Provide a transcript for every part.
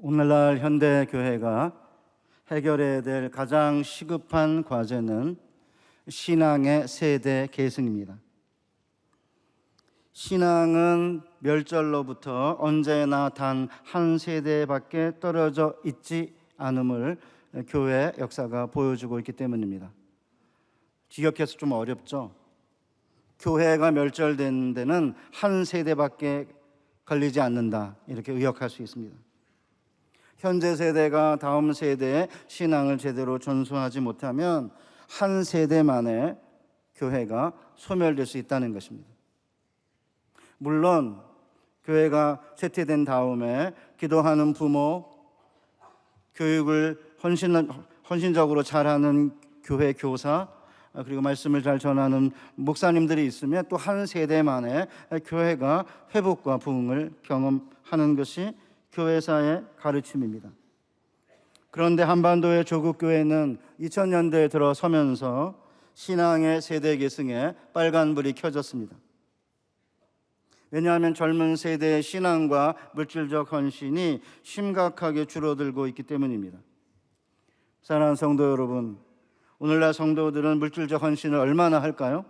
오늘날 현대 교회가 해결해야 될 가장 시급한 과제는 신앙의 세대 계승입니다. 신앙은 멸절로부터 언제나 단 한 세대밖에 떨어져 있지 않음을 교회 역사가 보여주고 있기 때문입니다. 지역해서 좀 어렵죠. 교회가 멸절된 데는 한 세대밖에 걸리지 않는다, 이렇게 의역할 수 있습니다. 현재 세대가 다음 세대의 신앙을 제대로 전수하지 못하면 한 세대 만에 교회가 소멸될 수 있다는 것입니다. 물론 교회가 쇠퇴된 다음에 기도하는 부모, 교육을 헌신적으로 잘하는 교회 교사, 그리고 말씀을 잘 전하는 목사님들이 있으면 또 한 세대 만에 교회가 회복과 부흥을 경험하는 것이 교회사의 가르침입니다. 그런데 한반도의 조국 교회는 2000년대에 들어서면서 신앙의 세대 계승에 빨간불이 켜졌습니다. 왜냐하면 젊은 세대의 신앙과 물질적 헌신이 심각하게 줄어들고 있기 때문입니다. 사랑하는 성도 여러분, 오늘날 성도들은 물질적 헌신을 얼마나 할까요?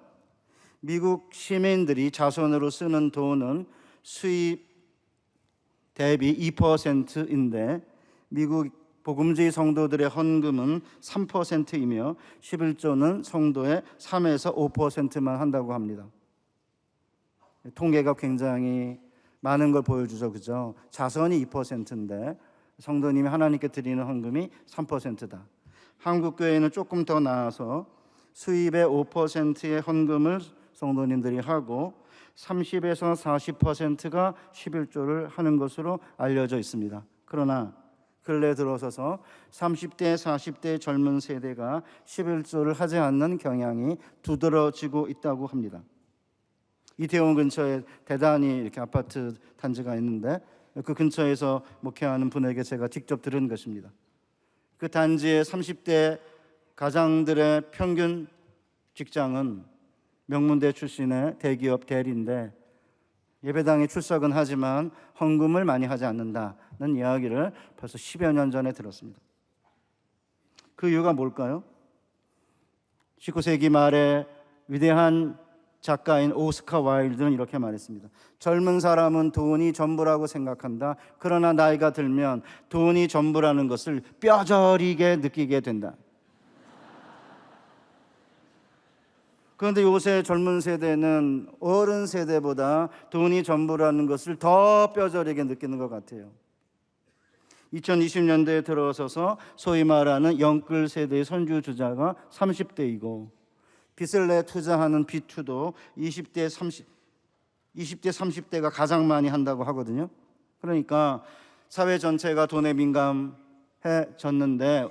미국 시민들이 자손으로 쓰는 돈은 수입 대비 2%인데 미국 복음주의 성도들의 헌금은 3%이며 11조는 성도의 3에서 5%만 한다고 합니다. 통계가 굉장히 많은 걸 보여주죠, 그죠? 자선이 2%인데 성도님이 하나님께 드리는 헌금이 3%다. 한국 교회는 조금 더 나아서 수입의 5%의 헌금을 성도님들이 하고 30에서 40%가 11조를 하는 것으로 알려져 있습니다. 그러나 근래 들어서서 30대, 40대 젊은 세대가 11조를 하지 않는 경향이 두드러지고 있다고 합니다. 이태원 근처에 대단히 이렇게 아파트 단지가 있는데 그 근처에서 목회하는 분에게 제가 직접 들은 것입니다. 그 단지의 30대 가장들의 평균 직장은 명문대 출신의 대기업 대리인데 예배당에 출석은 하지만 헌금을 많이 하지 않는다는 이야기를 벌써 10여 년 전에 들었습니다. 그 이유가 뭘까요? 19세기 말에 위대한 작가인 오스카 와일드는 이렇게 말했습니다. 젊은 사람은 돈이 전부라고 생각한다. 그러나 나이가 들면 돈이 전부라는 것을 뼈저리게 느끼게 된다. 그런데 요새 젊은 세대는 어른 세대보다 돈이 전부라는 것을 더 뼈저리게 느끼는 것 같아요. 2020년대에 들어서서 소위 말하는 영끌 세대의 선주주자가 30대이고 빚을 내 투자하는 B2도 20대, 30대가 가장 많이 한다고 하거든요. 그러니까 사회 전체가 돈에 민감해졌는데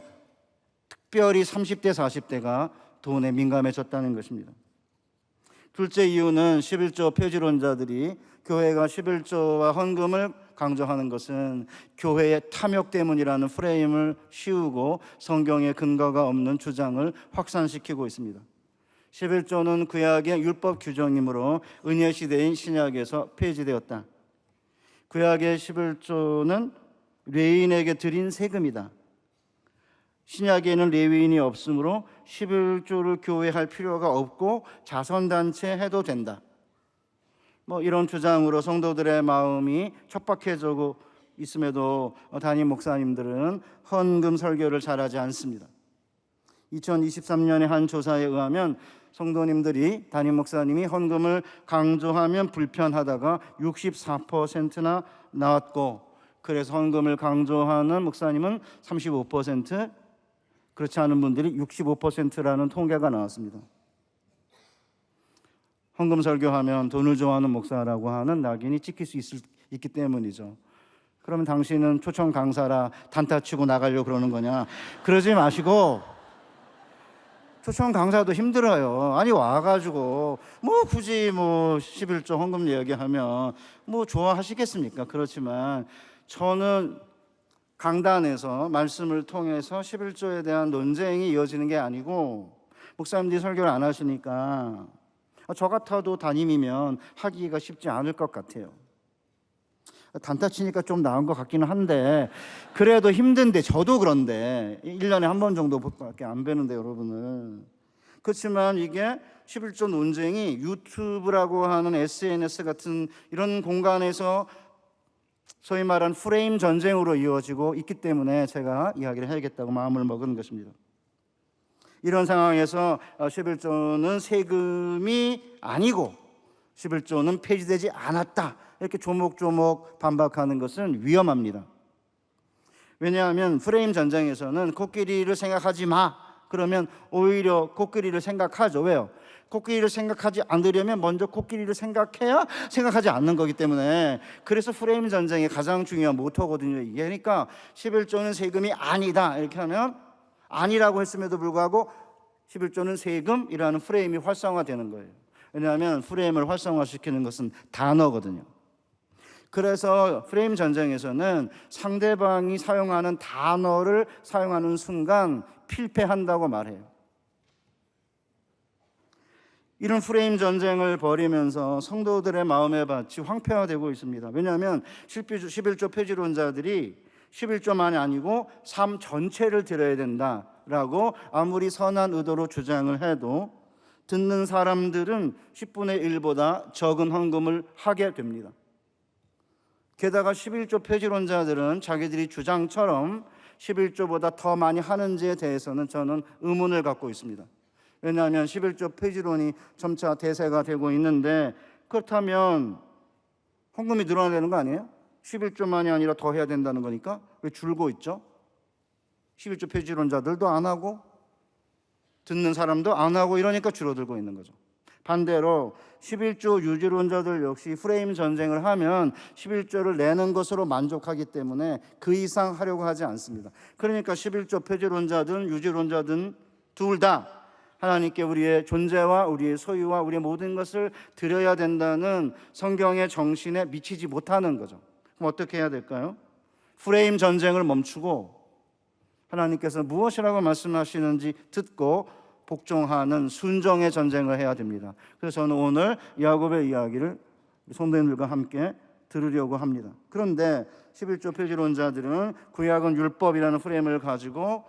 특별히 30대, 40대가 돈에 민감해졌다는 것입니다. 둘째 이유는 11조 폐지론자들이 교회가 11조와 헌금을 강조하는 것은 교회의 탐욕 때문이라는 프레임을 씌우고 성경에 근거가 없는 주장을 확산시키고 있습니다. 11조는 구약의 율법 규정이므로 은혜 시대인 신약에서 폐지되었다. 구약의 11조는 레위인에게 드린 세금이다. 신약에는 레위인이 없으므로 11조를 교회할 필요가 없고 자선단체 해도 된다. 이런 주장으로 성도들의 마음이 척박해지고 있음에도 담임 목사님들은 헌금 설교를 잘하지 않습니다. 2023년의 한 조사에 의하면 성도님들이 담임 목사님이 헌금을 강조하면 불편하다가 64%나 나왔고, 그래서 헌금을 강조하는 목사님은 35%, 그렇지 않은 분들이 65%라는 통계가 나왔습니다. 헌금 설교하면 돈을 좋아하는 목사라고 하는 낙인이 찍힐 수 있기 때문이죠. 그러면 당신은 초청 강사라 단타 치고 나가려고 그러는 거냐? 그러지 마시고, 초청 강사도 힘들어요. 아니 와가지고 굳이 11조 헌금 얘기하면 좋아하시겠습니까? 그렇지만 저는 강단에서 말씀을 통해서 11조에 대한 논쟁이 이어지는 게 아니고, 목사님들이 설교를 안 하시니까 저 같아도 담임이면 하기가 쉽지 않을 것 같아요. 단타 치니까 좀 나은 것 같기는 한데 그래도 힘든데 저도 그런데 1년에 한 번 정도밖에 안 뵈는데 여러분은. 그렇지만 이게 11조 논쟁이 유튜브라고 하는 SNS 같은 이런 공간에서 소위 말하는 프레임 전쟁으로 이어지고 있기 때문에 제가 이야기를 해야겠다고 마음을 먹은 것입니다. 이런 상황에서 11조는 세금이 아니고 11조는 폐지되지 않았다 이렇게 조목조목 반박하는 것은 위험합니다. 왜냐하면 프레임 전쟁에서는 코끼리를 생각하지 마 그러면 오히려 코끼리를 생각하죠. 왜요? 코끼리를 생각하지 않으려면 먼저 코끼리를 생각해야 생각하지 않는 거기 때문에. 그래서 프레임 전쟁의 가장 중요한 모토거든요 이게. 그러니까 11조는 세금이 아니다 이렇게 하면 아니라고 했음에도 불구하고 11조는 세금이라는 프레임이 활성화되는 거예요. 왜냐하면 프레임을 활성화시키는 것은 단어거든요. 그래서 프레임 전쟁에서는 상대방이 사용하는 단어를 사용하는 순간 필패한다고 말해요. 이런 프레임 전쟁을 벌이면서 성도들의 마음의 밭이 황폐화되고 있습니다. 왜냐하면 11조 폐지론자들이 11조만이 아니고 삶 전체를 들어야 된다라고 아무리 선한 의도로 주장을 해도 듣는 사람들은 10분의 1보다 적은 헌금을 하게 됩니다. 게다가 11조 폐지론자들은 자기들이 주장처럼 11조보다 더 많이 하는지에 대해서는 저는 의문을 갖고 있습니다. 왜냐하면 11조 폐지론이 점차 대세가 되고 있는데 그렇다면 헌금이 늘어나는 거 아니에요? 11조만이 아니라 더 해야 된다는 거니까 왜 줄고 있죠? 11조 폐지론자들도 안 하고 듣는 사람도 안 하고 이러니까 줄어들고 있는 거죠. 반대로 11조 유지론자들 역시 프레임 전쟁을 하면 11조를 내는 것으로 만족하기 때문에 그 이상 하려고 하지 않습니다. 그러니까 11조 폐지론자든 유지론자든 둘 다 하나님께 우리의 존재와 우리의 소유와 우리의 모든 것을 드려야 된다는 성경의 정신에 미치지 못하는 거죠. 그럼 어떻게 해야 될까요? 프레임 전쟁을 멈추고 하나님께서 무엇이라고 말씀하시는지 듣고 복종하는 순종의 전쟁을 해야 됩니다. 그래서 저는 오늘 야곱의 이야기를 성도님들과 함께 들으려고 합니다. 그런데 11조 폐지론자들은 구약은 율법이라는 프레임을 가지고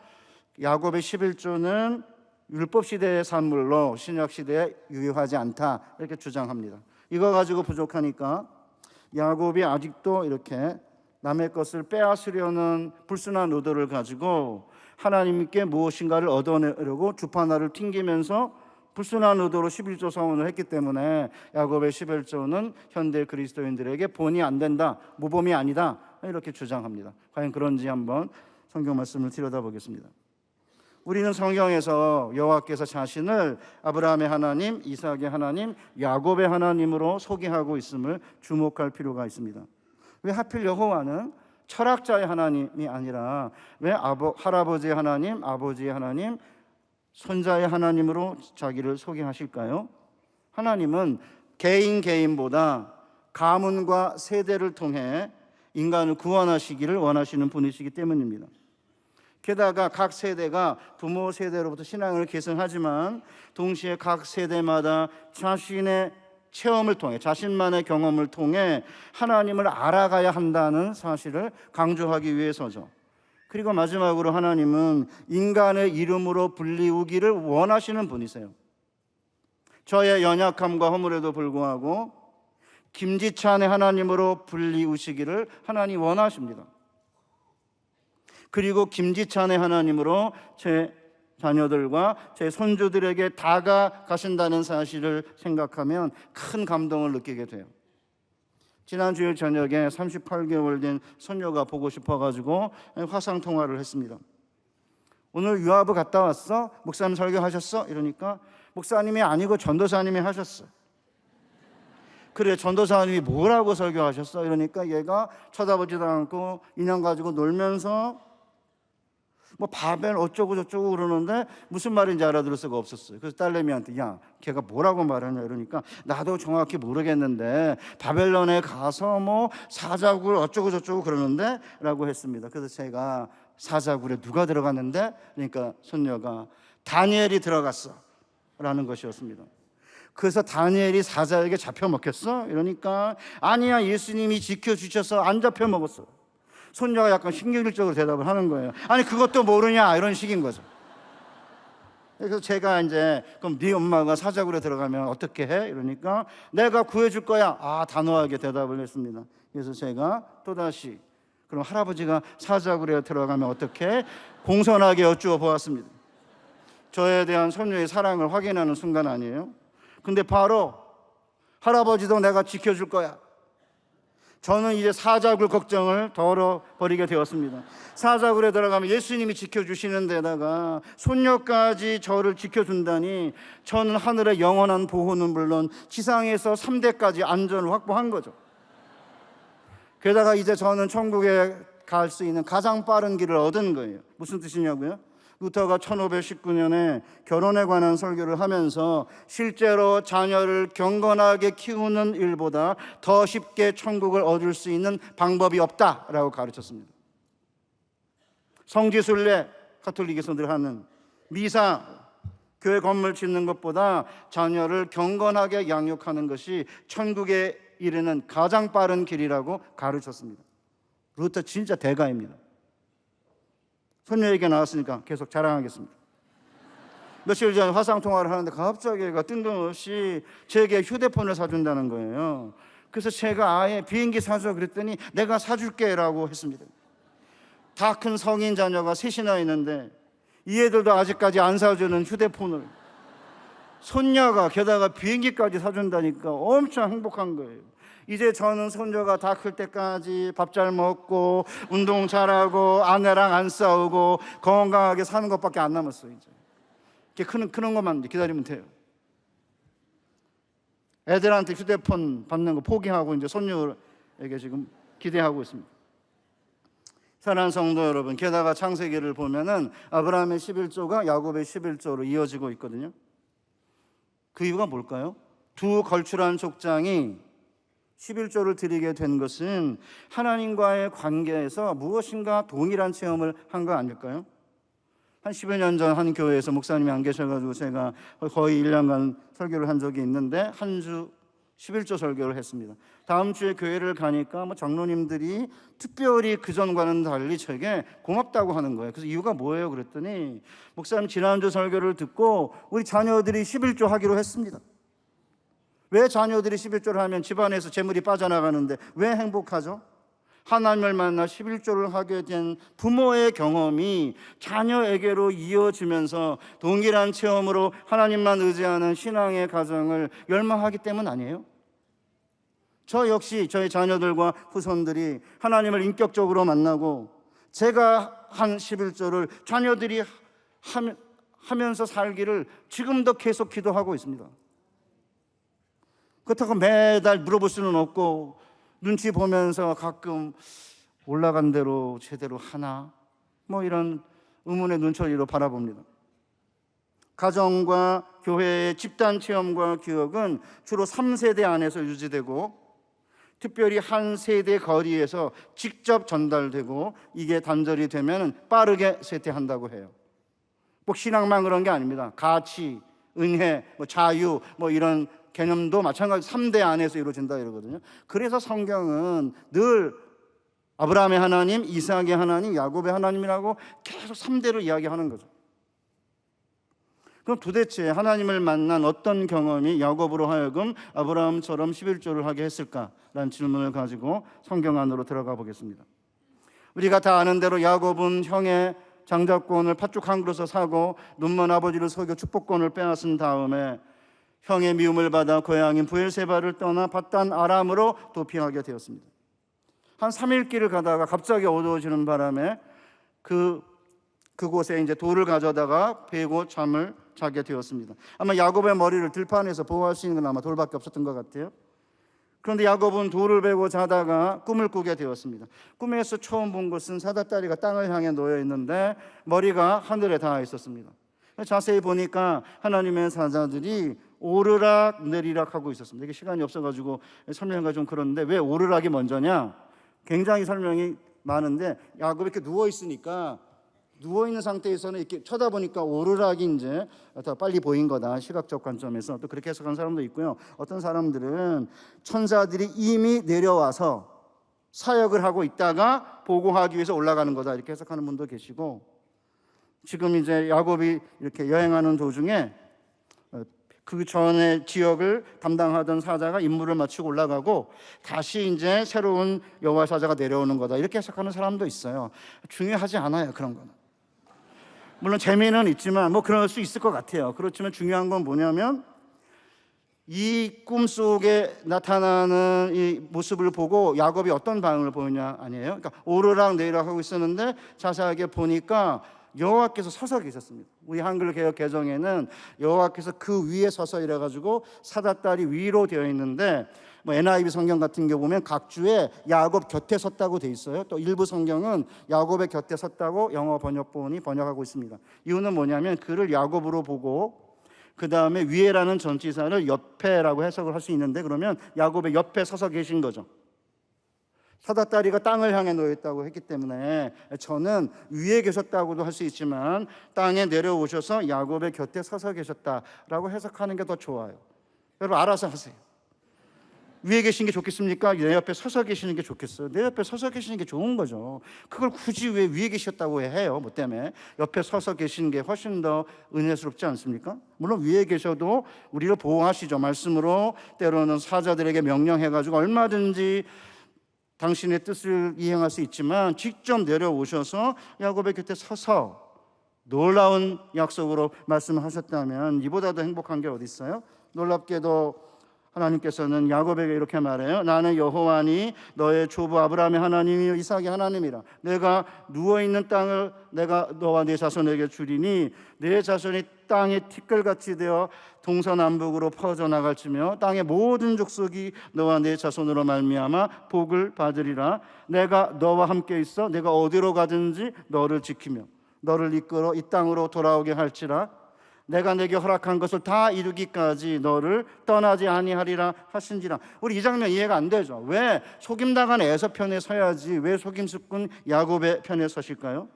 야곱의 11조는 율법 시대의 산물로 신약 시대에 유효하지 않다 이렇게 주장합니다. 이거 가지고 부족하니까 야곱이 아직도 이렇게 남의 것을 빼앗으려는 불순한 의도를 가지고 하나님께 무엇인가를 얻어내려고 주판화를 튕기면서 불순한 의도로 11조 서원을 했기 때문에 야곱의 11조는 현대 그리스도인들에게 본이 안 된다, 모범이 아니다 이렇게 주장합니다. 과연 그런지 한번 성경 말씀을 들여다보겠습니다. 우리는 성경에서 여호와께서 자신을 아브라함의 하나님, 이삭의 하나님, 야곱의 하나님으로 소개하고 있음을 주목할 필요가 있습니다. 왜 하필 여호와는 철학자의 하나님이 아니라 왜 할아버지의 하나님, 아버지의 하나님, 손자의 하나님으로 자기를 소개하실까요? 하나님은 개인보다 가문과 세대를 통해 인간을 구원하시기를 원하시는 분이시기 때문입니다. 게다가 각 세대가 부모 세대로부터 신앙을 계승하지만 동시에 각 세대마다 자신의 체험을 통해 자신만의 경험을 통해 하나님을 알아가야 한다는 사실을 강조하기 위해서죠. 그리고 마지막으로 하나님은 인간의 이름으로 불리우기를 원하시는 분이세요. 저의 연약함과 허물에도 불구하고 김지찬의 하나님으로 불리우시기를 하나님 원하십니다. 그리고 김지찬의 하나님으로 제 자녀들과 제 손주들에게 다가가신다는 사실을 생각하면 큰 감동을 느끼게 돼요. 지난 주일 저녁에 38개월 된 손녀가 보고 싶어가지고 화상통화를 했습니다. 오늘 유아부 갔다 왔어? 목사님 설교하셨어? 이러니까 목사님이 아니고 전도사님이 하셨어. 그래, 전도사님이 뭐라고 설교하셨어? 이러니까 얘가 쳐다보지도 않고 인형 가지고 놀면서 뭐 바벨 어쩌고 저쩌고 그러는데 무슨 말인지 알아들을 수가 없었어요. 그래서 딸내미한테 야, 걔가 뭐라고 말하냐 이러니까 나도 정확히 모르겠는데 바벨론에 가서 뭐 사자굴 어쩌고 저쩌고 그러는데 라고 했습니다. 그래서 제가 사자굴에 누가 들어갔는데? 그러니까 손녀가 다니엘이 들어갔어 라는 것이었습니다. 그래서 다니엘이 사자에게 잡혀 먹혔어? 이러니까 아니야, 예수님이 지켜주셔서 안 잡혀 먹었어. 손녀가 약간 신경질적으로 대답을 하는 거예요. 아니 그것도 모르냐, 이런 식인 거죠. 그래서 제가 이제 그럼 네 엄마가 사자굴에 들어가면 어떻게 해? 이러니까 내가 구해줄 거야. 단호하게 대답을 했습니다. 그래서 제가 또다시 그럼 할아버지가 사자굴에 들어가면 어떻게 해? 공손하게 여쭈어 보았습니다. 저에 대한 손녀의 사랑을 확인하는 순간 아니에요? 근데 바로 할아버지도 내가 지켜줄 거야. 저는 이제 사자굴 걱정을 덜어버리게 되었습니다. 사자굴에 들어가면 예수님이 지켜주시는 데다가 손녀까지 저를 지켜준다니 저는 하늘의 영원한 보호는 물론 지상에서 3대까지 안전을 확보한 거죠. 게다가 이제 저는 천국에 갈 수 있는 가장 빠른 길을 얻은 거예요. 무슨 뜻이냐고요? 루터가 1519년에 결혼에 관한 설교를 하면서 실제로 자녀를 경건하게 키우는 일보다 더 쉽게 천국을 얻을 수 있는 방법이 없다라고 가르쳤습니다. 성지순례, 가톨릭에서 늘 하는 미사, 교회 건물 짓는 것보다 자녀를 경건하게 양육하는 것이 천국에 이르는 가장 빠른 길이라고 가르쳤습니다. 루터 진짜 대가입니다. 손녀 얘기가 나왔으니까 계속 자랑하겠습니다. 며칠 전에 화상통화를 하는데 갑자기 얘가 뜬금없이 제게 휴대폰을 사준다는 거예요. 그래서 제가 아예 비행기 사줘 그랬더니 내가 사줄게 라고 했습니다. 다 큰 성인 자녀가 셋이나 있는데 이 애들도 아직까지 안 사주는 휴대폰을 손녀가 게다가 비행기까지 사준다니까 엄청 행복한 거예요. 이제 저는 손녀가 다 클 때까지 밥 잘 먹고 운동 잘하고 아내랑 안 싸우고 건강하게 사는 것밖에 안 남았어요. 이제 크는 것만 기다리면 돼요. 애들한테 휴대폰 받는 거 포기하고 이제 손녀에게 지금 기대하고 있습니다. 사랑하는 성도 여러분, 게다가 창세기를 보면은 아브라함의 11조가 야곱의 11조로 이어지고 있거든요. 그 이유가 뭘까요? 두 걸출한 족장이 11조를 드리게 된 것은 하나님과의 관계에서 무엇인가 동일한 체험을 한 거 아닐까요? 한 10여 년 전 한 교회에서 목사님이 안 계셔가지고 제가 거의 1년간 설교를 한 적이 있는데 한 주 11조 설교를 했습니다. 다음 주에 교회를 가니까 장로님들이 특별히 그전과는 달리 저에게 고맙다고 하는 거예요. 그래서 이유가 뭐예요? 그랬더니 목사님 지난주 설교를 듣고 우리 자녀들이 11조 하기로 했습니다. 왜 자녀들이 11조를 하면 집안에서 재물이 빠져나가는데 왜 행복하죠? 하나님을 만나 11조를 하게 된 부모의 경험이 자녀에게로 이어지면서 동일한 체험으로 하나님만 의지하는 신앙의 가정을 열망하기 때문 아니에요? 저 역시 저희 자녀들과 후손들이 하나님을 인격적으로 만나고 제가 한 11조를 자녀들이 하면서 살기를 지금도 계속 기도하고 있습니다. 그렇다고 매달 물어볼 수는 없고 눈치 보면서 가끔 올라간 대로 제대로 하나 이런 의문의 눈초리로 바라봅니다. 가정과 교회의 집단 체험과 교육은 주로 3세대 안에서 유지되고 특별히 한 세대 거리에서 직접 전달되고 이게 단절이 되면 빠르게 쇠퇴한다고 해요. 꼭 신앙만 그런 게 아닙니다. 가치, 은혜, 자유 이런 개념도 마찬가지 3대 안에서 이루어진다 이러거든요. 그래서 성경은 늘 아브라함의 하나님, 이삭의 하나님, 야곱의 하나님이라고 계속 3대로 이야기하는 거죠. 그럼 도대체 하나님을 만난 어떤 경험이 야곱으로 하여금 아브라함처럼 11조를 하게 했을까라는 질문을 가지고 성경 안으로 들어가 보겠습니다. 우리가 다 아는 대로 야곱은 형의 장자권을 팥죽 한 그릇을 사고 눈먼 아버지를 속여 축복권을 빼앗은 다음에 형의 미움을 받아 고향인 브엘세바를 떠나 밧단 아람으로 도피하게 되었습니다. 한 3일 길을 가다가 갑자기 어두워지는 바람에 그곳에 이제 돌을 가져다가 베고 잠을 자게 되었습니다. 아마 야곱의 머리를 들판에서 보호할 수 있는 건 아마 돌밖에 없었던 것 같아요. 그런데 야곱은 돌을 베고 자다가 꿈을 꾸게 되었습니다. 꿈에서 처음 본 것은 사다다리가 땅을 향해 놓여 있는데 머리가 하늘에 닿아 있었습니다. 자세히 보니까 하나님의 사자들이 오르락 내리락 하고 있었습니다. 이게 시간이 없어가지고 설명하기가 좀 그런데 왜 오르락이 먼저냐? 굉장히 설명이 많은데 야곱이 이렇게 누워 있으니까 누워 있는 상태에서는 이렇게 쳐다보니까 오르락이 이제 더 빨리 보인 거다, 시각적 관점에서. 또 그렇게 해석하는 사람도 있고요. 어떤 사람들은 천사들이 이미 내려와서 사역을 하고 있다가 보고하기 위해서 올라가는 거다, 이렇게 해석하는 분도 계시고, 지금 이제 야곱이 이렇게 여행하는 도중에 그 전에 지역을 담당하던 사자가 임무를 마치고 올라가고 다시 이제 새로운 여호와 사자가 내려오는 거다, 이렇게 해석하는 사람도 있어요. 중요하지 않아요, 그런 거는. 물론 재미는 있지만 뭐 그럴 수 있을 것 같아요. 그렇지만 중요한 건 뭐냐면 이 꿈속에 나타나는 이 모습을 보고 야곱이 어떤 반응을 보이냐 아니에요. 그러니까 오르락 내리락 하고 있었는데 자세하게 보니까 여호와께서 서서 계셨습니다. 우리 한글 개역 개정에는 여호와께서 그 위에 서서 이래가지고 사다딸이 위로 되어 있는데, 뭐 NIV 성경 같은 경우 보면 각주에 야곱 곁에 섰다고 돼 있어요. 또 일부 성경은 야곱의 곁에 섰다고 영어 번역본이 번역하고 있습니다. 이유는 뭐냐면 그를 야곱으로 보고 그 다음에 위에라는 전치사를 옆에라고 해석을 할 수 있는데, 그러면 야곱의 옆에 서서 계신 거죠. 사다다리가 땅을 향해 놓여 있다고 했기 때문에 저는 위에 계셨다고도 할 수 있지만 땅에 내려오셔서 야곱의 곁에 서서 계셨다라고 해석하는 게 더 좋아요. 여러분 알아서 하세요. 위에 계신 게 좋겠습니까? 내 옆에 서서 계시는 게 좋겠어요? 내 옆에 서서 계시는 게 좋은 거죠. 그걸 굳이 왜 위에 계셨다고 해요? 뭐 때문에? 옆에 서서 계시는 게 훨씬 더 은혜스럽지 않습니까? 물론 위에 계셔도 우리를 보호하시죠. 말씀으로 때로는 사자들에게 명령해가지고 얼마든지 당신의 뜻을 이행할 수 있지만 직접 내려오셔서 야곱의 곁에 서서 놀라운 약속으로 말씀하셨다면 이보다 더 행복한 게 어디 있어요? 놀랍게도 하나님께서는 야곱에게 이렇게 말해요. 나는 여호와니 너의 조부 아브라함의 하나님이요 이삭의 하나님이라. 내가 누워있는 땅을 내가 너와 네 자손에게 주리니 네 자손이 땅의 티끌같이 되어 동서남북으로 퍼져나갈지며 땅의 모든 족속이 너와 네 자손으로 말미암아 복을 받으리라. 내가 너와 함께 있어 내가 어디로 가든지 너를 지키며 너를 이끌어 이 땅으로 돌아오게 할지라. 내가 내게 허락한 것을 다 이루기까지 너를 떠나지 아니하리라 하신지라. 우리 이 장면 이해가 안 되죠. 왜 속임당한 에서 편에 서야지 왜 속임수꾼 야곱의 편에 서실까요?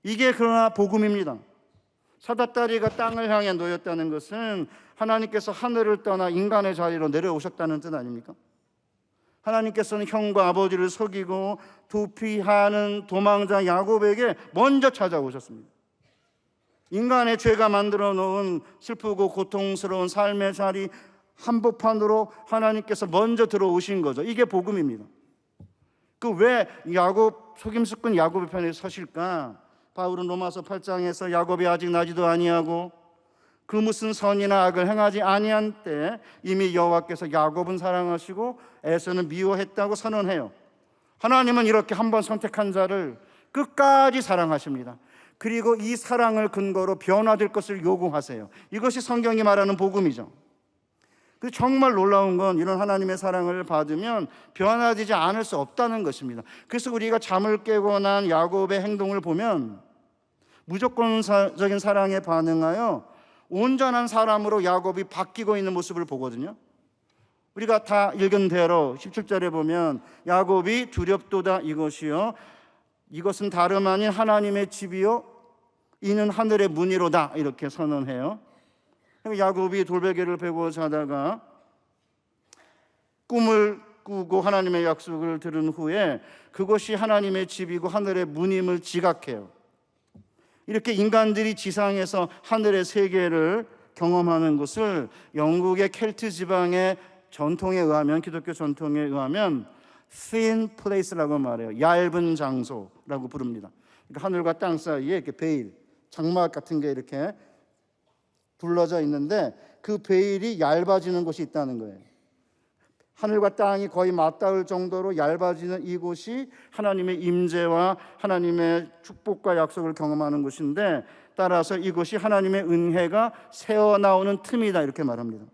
이게 그러나 복음입니다. 사다다리가 땅을 향해 놓였다는 것은 하나님께서 하늘을 떠나 인간의 자리로 내려오셨다는 뜻 아닙니까? 하나님께서는 형과 아버지를 속이고 도피하는 도망자 야곱에게 먼저 찾아오셨습니다. 인간의 죄가 만들어 놓은 슬프고 고통스러운 삶의 자리 한복판으로 하나님께서 먼저 들어오신 거죠. 이게 복음입니다. 그 왜 야곱 속임수꾼 야곱의 편에 서실까? 바울은 로마서 8장에서 야곱이 아직 나지도 아니하고 그 무슨 선이나 악을 행하지 아니한 때 이미 여호와께서 야곱은 사랑하시고 에서는 미워했다고 선언해요. 하나님은 이렇게 한번 선택한 자를 끝까지 사랑하십니다. 그리고 이 사랑을 근거로 변화될 것을 요구하세요. 이것이 성경이 말하는 복음이죠. 정말 놀라운 건 이런 하나님의 사랑을 받으면 변화되지 않을 수 없다는 것입니다. 그래서 우리가 잠을 깨고 난 야곱의 행동을 보면 무조건적인 사랑에 반응하여 온전한 사람으로 야곱이 바뀌고 있는 모습을 보거든요. 우리가 다 읽은 대로 17절에 보면 야곱이 두렵도다 이것이요 이것은 다름 아닌 하나님의 집이요 이는 하늘의 문이로다 이렇게 선언해요. 야곱이 돌베개를 베고 자다가 꿈을 꾸고 하나님의 약속을 들은 후에 그것이 하나님의 집이고 하늘의 문임을 지각해요. 이렇게 인간들이 지상에서 하늘의 세계를 경험하는 것을 영국의 켈트 지방의 전통에 의하면 기독교 전통에 의하면 thin place라고 말해요. 얇은 장소라고 부릅니다. 그러니까 하늘과 땅 사이에 이렇게 베일, 장막 같은 게 이렇게 둘러져 있는데 그 베일이 얇아지는 곳이 있다는 거예요. 하늘과 땅이 거의 맞닿을 정도로 얇아지는 이곳이 하나님의 임재와 하나님의 축복과 약속을 경험하는 곳인데 따라서 이곳이 하나님의 은혜가 새어나오는 틈이다 이렇게 말합니다.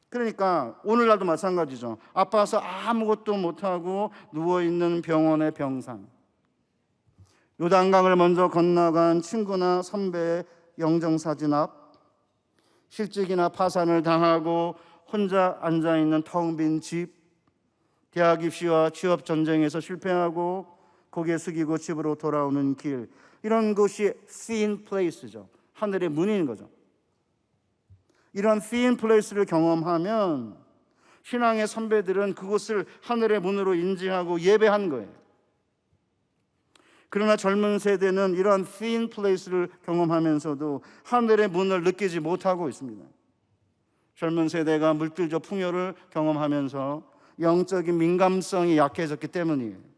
그러니까 오늘날도 마찬가지죠. 아파서 아무것도 못하고 누워있는 병원의 병상, 요단강을 먼저 건너간 친구나 선배의 영정사진 앞, 실직이나 파산을 당하고 혼자 앉아있는 텅 빈 집, 대학 입시와 취업 전쟁에서 실패하고 고개 숙이고 집으로 돌아오는 길, 이런 곳이 thin place죠. 하늘의 문인 거죠. 이런 thin place를 경험하면 신앙의 선배들은 그곳을 하늘의 문으로 인지하고 예배한 거예요. 그러나 젊은 세대는 이런 thin place를 경험하면서도 하늘의 문을 느끼지 못하고 있습니다. 젊은 세대가 물질적 풍요를 경험하면서 영적인 민감성이 약해졌기 때문이에요.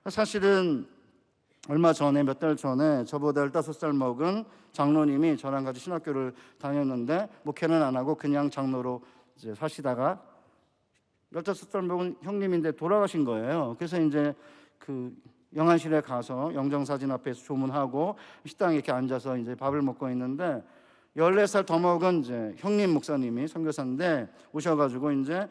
사실은 얼마 전에, 몇 달 전에 저보다 15살 먹은 장로님이 저랑 같이 신학교를 다녔는데 목회는 안 하고 그냥 장로로 이제 사시다가 15살 먹은 형님인데 돌아가신 거예요. 그래서 이제 그 영안실에 가서 영정사진 앞에서 조문하고 식당에 이렇게 앉아서 이제 밥을 먹고 있는데 14살 더 먹은 이제 형님 목사님이 선교사인데 오셔가지고 이제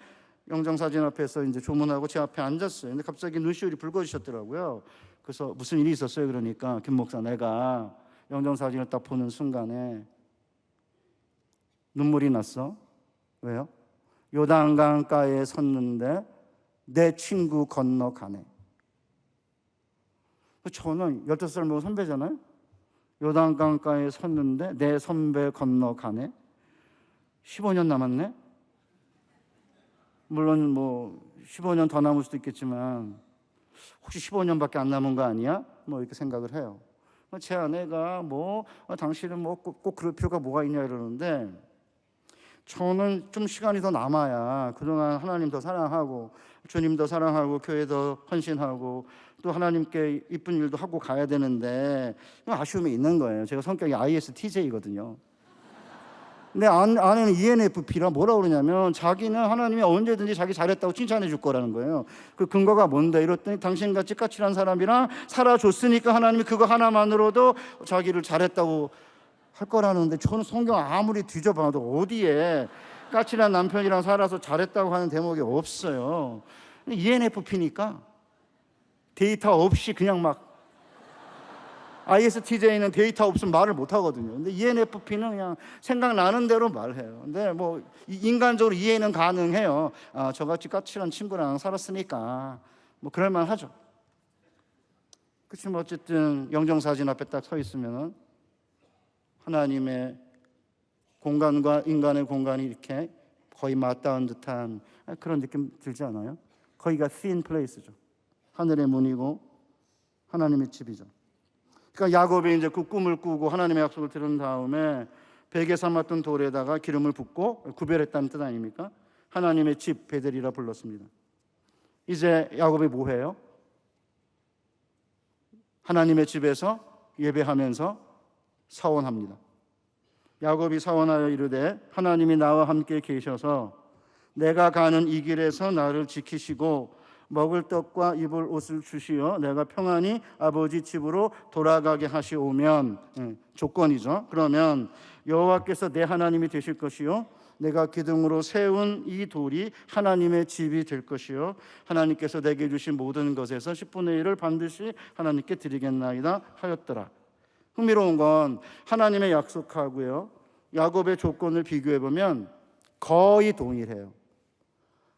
영정사진 앞에서 이제 조문하고 제 앞에 앉았어요. 근데 갑자기 눈시울이 붉어지셨더라고요. 그래서 무슨 일이 있었어요? 그러니까 김 목사, 내가 영정사진을 딱 보는 순간에 눈물이 났어. 왜요? 요단강가에 섰는데 내 친구 건너가네. 저는 15살 먹은 선배잖아요. 요단강가에 섰는데 내 선배 건너가네. 15년 남았네. 물론 뭐 15년 더 남을 수도 있겠지만 혹시 15년밖에 안 남은 거 아니야? 뭐 이렇게 생각을 해요. 제 아내가 당신은 꼭 그럴 필요가 뭐가 있냐 이러는데 저는 좀 시간이 더 남아야 그동안 하나님 더 사랑하고 주님 더 사랑하고 교회 더 헌신하고 또 하나님께 이쁜 일도 하고 가야 되는데 아쉬움이 있는 거예요. 제가 성격이 ISTJ거든요. 근데 아내는 ENFP라 뭐라 그러냐면 자기는 하나님이 언제든지 자기 잘했다고 칭찬해 줄 거라는 거예요. 그 근거가 뭔데? 이랬더니 당신같이 까칠한 사람이랑 살아줬으니까 하나님이 그거 하나만으로도 자기를 잘했다고 할 거라는데 저는 성경 아무리 뒤져봐도 어디에 까칠한 남편이랑 살아서 잘했다고 하는 대목이 없어요. ENFP니까 데이터 없이 그냥 막 ISTJ는 데이터 없으면 말을 못 하거든요. 근데 ENFP는 그냥 생각나는 대로 말해요. 근데 인간적으로 이해는 가능해요. 저같이 까칠한 친구랑 살았으니까 그럴만 하죠. 그렇지만 어쨌든 영정사진 앞에 딱 서 있으면 하나님의 공간과 인간의 공간이 이렇게 거의 맞닿은 듯한 그런 느낌 들지 않아요? 거기가 thin place죠. 하늘의 문이고 하나님의 집이죠. 그러니까 야곱이 이제 그 꿈을 꾸고 하나님의 약속을 들은 다음에 베개 삼았던 돌에다가 기름을 붓고 구별했다는 뜻 아닙니까? 하나님의 집 베델이라 불렀습니다. 이제 야곱이 뭐 해요? 하나님의 집에서 예배하면서 사원합니다. 야곱이 사원하여 이르되 하나님이 나와 함께 계셔서 내가 가는 이 길에서 나를 지키시고 먹을 떡과 입을 옷을 주시어 내가 평안히 아버지 집으로 돌아가게 하시오면, 조건이죠. 그러면 여호와께서 내 하나님이 되실 것이요 내가 기둥으로 세운 이 돌이 하나님의 집이 될 것이요 하나님께서 내게 주신 모든 것에서 10분의 1을 반드시 하나님께 드리겠나이다 하였더라. 흥미로운 건 하나님의 약속하고요 야곱의 조건을 비교해 보면 거의 동일해요.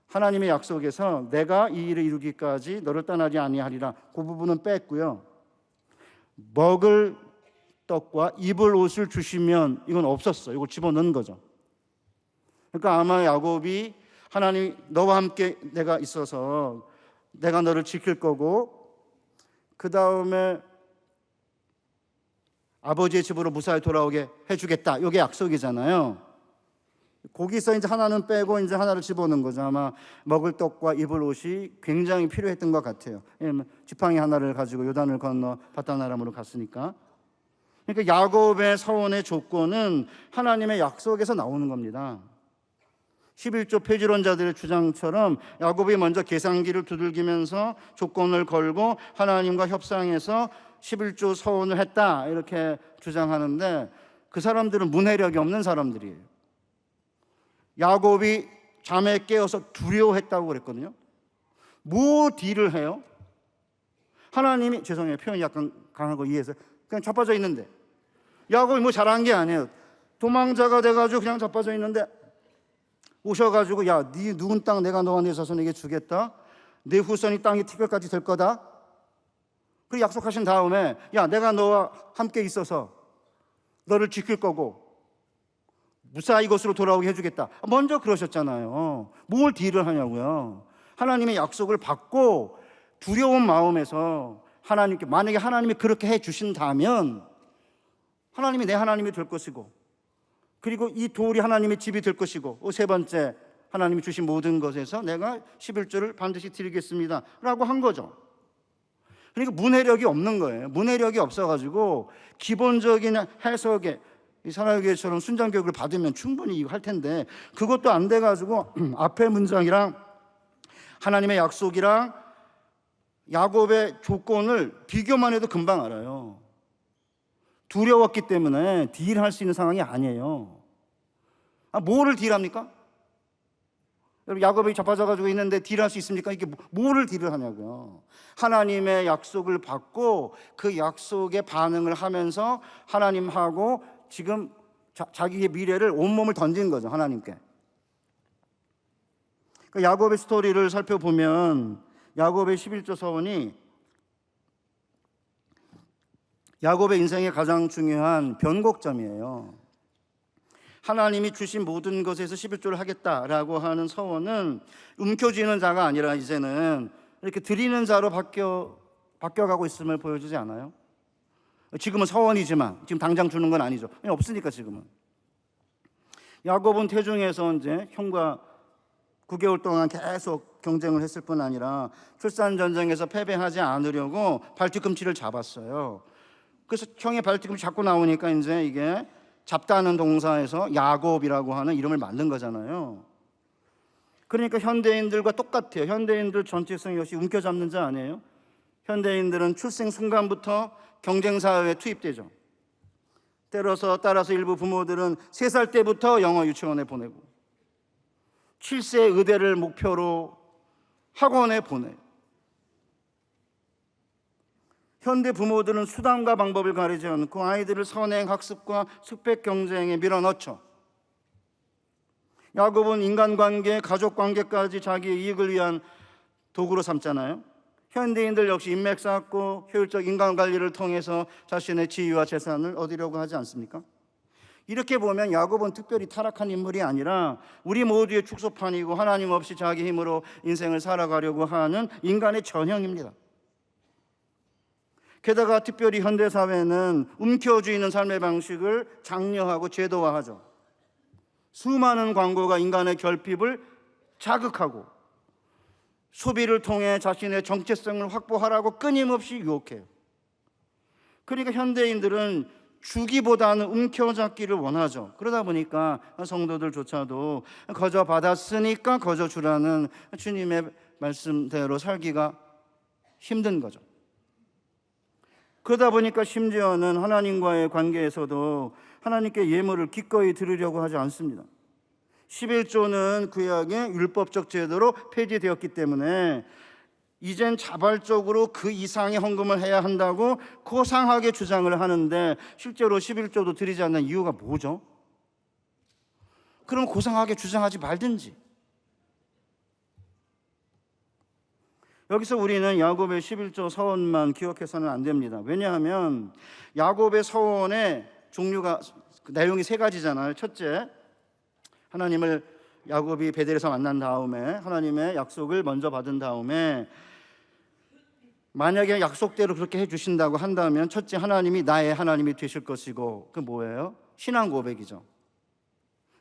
하나님의 약속에서 내가 이 일을 이루기까지 너를 떠나지 아니하리라, 그 부분은 뺐고요. 먹을 떡과 입을 옷을 주시면, 이건 없었어요. 이걸 집어넣은 거죠. 그러니까 아마 야곱이 하나님 너와 함께 내가 있어서 내가 너를 지킬 거고 그 다음에 아버지의 집으로 무사히 돌아오게 해주겠다, 이게 약속이잖아요. 거기서 이제 하나는 빼고 이제 하나를 집어넣은 거죠. 아마 먹을 떡과 입을 옷이 굉장히 필요했던 것 같아요. 왜냐면 지팡이 하나를 가지고 요단을 건너 바다나람으로 갔으니까. 그러니까 야곱의 서원의 조건은 하나님의 약속에서 나오는 겁니다. 11조 폐지론자들의 주장처럼 야곱이 먼저 계산기를 두들기면서 조건을 걸고 하나님과 협상해서 11조 서원을 했다, 이렇게 주장하는데 그 사람들은 문해력이 없는 사람들이에요. 야곱이 잠에 깨어서 두려워했다고 그랬거든요. 뭐 딜을 해요? 하나님이, 죄송해요 표현이 약간 강한 거 이해해서, 그냥 자빠져 있는데 야곱이 뭐 잘한 게 아니에요. 도망자가 돼가지고 그냥 자빠져 있는데 오셔가지고 야, 네 누군 땅 내가 너한테 있어서 내게 주겠다. 내 후손이 땅의 티끌까지 될 거다. 그 약속하신 다음에 야, 내가 너와 함께 있어서 너를 지킬 거고 무사히 이곳으로 돌아오게 해주겠다. 먼저 그러셨잖아요. 뭘 딜을 하냐고요. 하나님의 약속을 받고 두려운 마음에서 하나님께, 만약에 하나님이 그렇게 해주신다면 하나님이 내 하나님이 될 것이고, 그리고 이 돌이 하나님의 집이 될 것이고, 세 번째, 하나님이 주신 모든 것에서 내가 11조를 반드시 드리겠습니다 라고 한 거죠. 그러니까 문해력이 없는 거예요. 문해력이 없어가지고 기본적인 해석에 이 사라교회처럼 순장교육을 받으면 충분히 이거 할 텐데 그것도 안 돼가지고 앞에 문장이랑 하나님의 약속이랑 야곱의 조건을 비교만 해도 금방 알아요. 두려웠기 때문에 딜할 수 있는 상황이 아니에요. 뭐를 딜합니까? 여러분, 야곱이 자빠져가지고 있는데 딜할 수 있습니까? 이게 뭐를 딜을 하냐고요. 하나님의 약속을 받고 그 약속에 반응을 하면서 하나님하고 지금 자기의 미래를 온몸을 던진 거죠. 하나님께. 야곱의 스토리를 살펴보면 야곱의 11조 서원이 야곱의 인생의 가장 중요한 변곡점이에요. 하나님이 주신 모든 것에서 11조를 하겠다라고 하는 서원은 움켜쥐는 자가 아니라 이제는 이렇게 드리는 자로 바뀌어가고 있음을 보여주지 않아요? 지금은 서원이지만 지금 당장 주는 건 아니죠. 없으니까 지금은. 야곱은 태중에서 이제 형과 9개월 동안 계속 경쟁을 했을 뿐 아니라 출산 전쟁에서 패배하지 않으려고 발뒤꿈치를 잡았어요. 그래서 형의 발뒤꿈치 잡고 나오니까 이제 이게 잡다는 동사에서 야곱이라고 하는 이름을 만든 거잖아요. 그러니까 현대인들과 똑같아요. 현대인들 전체성이 역시 움켜잡는 자 아니에요? 현대인들은 출생 순간부터 경쟁사회에 투입되죠. 따라서 일부 부모들은 3살 때부터 영어 유치원에 보내고 7세 의대를 목표로 학원에 보내요. 현대 부모들은 수단과 방법을 가리지 않고 아이들을 선행 학습과 스펙 경쟁에 밀어넣죠. 야곱은 인간관계, 가족관계까지 자기의 이익을 위한 도구로 삼잖아요. 현대인들 역시 인맥 쌓고 효율적 인간관리를 통해서 자신의 지위와 재산을 얻으려고 하지 않습니까? 이렇게 보면 야곱은 특별히 타락한 인물이 아니라 우리 모두의 축소판이고 하나님 없이 자기 힘으로 인생을 살아가려고 하는 인간의 전형입니다. 게다가 특별히 현대사회는 움켜쥐는 삶의 방식을 장려하고 제도화하죠. 수많은 광고가 인간의 결핍을 자극하고 소비를 통해 자신의 정체성을 확보하라고 끊임없이 유혹해요. 그러니까 현대인들은 주기보다는 움켜잡기를 원하죠. 그러다 보니까 성도들조차도 거저 받았으니까 거저 주라는 주님의 말씀대로 살기가 힘든 거죠. 그러다 보니까 심지어는 하나님과의 관계에서도 하나님께 예물을 기꺼이 드리려고 하지 않습니다. 11조는 구약의 율법적 제도로 폐지되었기 때문에 이젠 자발적으로 그 이상의 헌금을 해야 한다고 고상하게 주장을 하는데 실제로 11조도 드리지 않는 이유가 뭐죠? 그럼 고상하게 주장하지 말든지. 여기서 우리는 야곱의 11조 서원만 기억해서는 안 됩니다. 왜냐하면 야곱의 서원의 종류가 내용이 3가지잖아요. 첫째, 하나님을 야곱이 베델에서 만난 다음에 하나님의 약속을 먼저 받은 다음에 만약에 약속대로 그렇게 해주신다고 한다면 첫째, 하나님이 나의 하나님이 되실 것이고, 그 뭐예요? 신앙 고백이죠.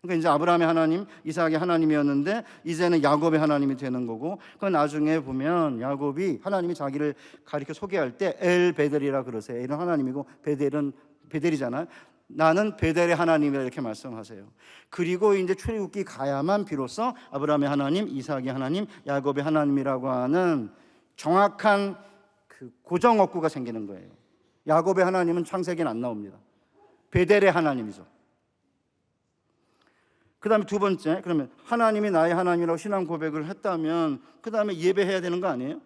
그러니까 이제 아브라함의 하나님, 이삭의 하나님이었는데 이제는 야곱의 하나님이 되는 거고, 그 나중에 보면 야곱이 하나님이 자기를 가리켜 소개할 때 엘 베델이라 그러세요. 엘은 하나님이고 베델은 베델이잖아요. 나는 베델의 하나님이라 이렇게 말씀하세요. 그리고 이제 출애굽기 가야만 비로소 아브라함의 하나님, 이삭의 하나님, 야곱의 하나님이라고 하는 정확한 그 고정 어구가 생기는 거예요. 야곱의 하나님은 창세기는 안 나옵니다. 베델의 하나님이죠. 그 다음에 두 번째, 그러면 하나님이 나의 하나님이라고 신앙 고백을 했다면 그 다음에 예배해야 되는 거 아니에요?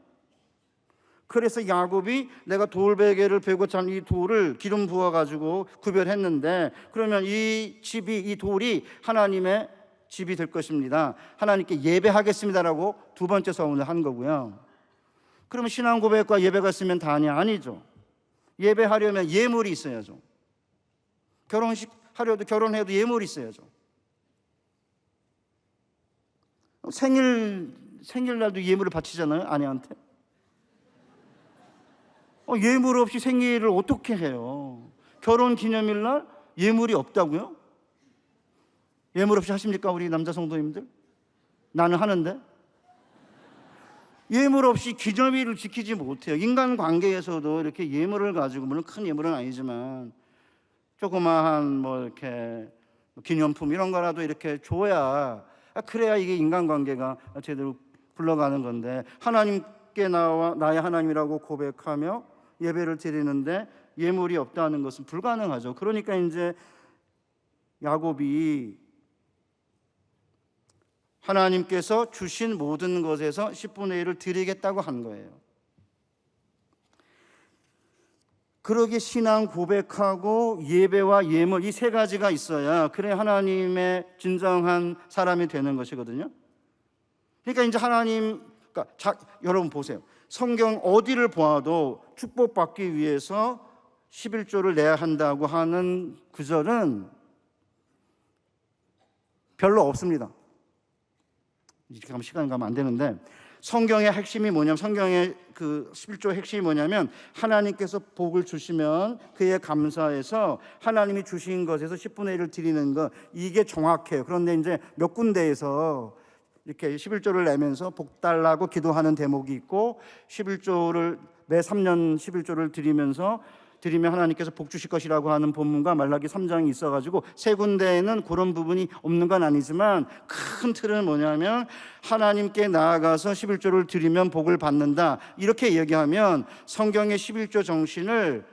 그래서 야곱이 내가 돌베개를 베고 찬 이 돌을 기름 부어가지고 구별했는데, 그러면 이 집이, 이 돌이 하나님의 집이 될 것입니다. 하나님께 예배하겠습니다라고 두 번째 서원을 한 거고요. 그러면 신앙 고백과 예배가 있으면 다냐? 아니죠. 예배하려면 예물이 있어야죠. 결혼식 하려도 결혼해도 예물이 있어야죠. 생일날도 예물을 바치잖아요, 아내한테. 예물 없이 생일을 어떻게 해요? 결혼 기념일날 예물이 없다고요? 예물 없이 하십니까, 우리 남자 성도님들? 나는 하는데. 예물 없이 기념일을 지키지 못해요. 인간관계에서도 이렇게 예물을 가지고, 물론 큰 예물은 아니지만 조그마한 이렇게 기념품 이런 거라도 이렇게 줘야, 그래야 이게 인간관계가 제대로 굴러가는 건데, 하나님께 나의 하나님이라고 고백하며 예배를 드리는데 예물이 없다는 것은 불가능하죠. 그러니까 이제 야곱이 하나님께서 주신 모든 것에서 10분의 1을 드리겠다고 한 거예요. 그러기에 신앙 고백하고 예배와 예물, 이 세 가지가 있어야 그래 하나님의 진정한 사람이 되는 것이거든요. 그러니까 이제 여러분 보세요. 성경 어디를 보아도 축복받기 위해서 11조를 내야 한다고 하는 구절은 별로 없습니다. 이렇게 하면 시간이 가면 안 되는데, 성경의 핵심이 뭐냐면, 성경의 그 11조의 핵심이 뭐냐면, 하나님께서 복을 주시면 그에 감사해서 하나님이 주신 것에서 10분의 1을 드리는 것, 이게 정확해요. 그런데 이제 몇 군데에서 이렇게 11조를 내면서 복 달라고 기도하는 대목이 있고, 11조를 매 3년 11조를 드리면 하나님께서 복 주실 것이라고 하는 본문과 말라기 3장이 있어가지고 세 군데에는 그런 부분이 없는 건 아니지만, 큰 틀은 뭐냐면 하나님께 나아가서 11조를 드리면 복을 받는다, 이렇게 얘기하면 성경의 11조 정신을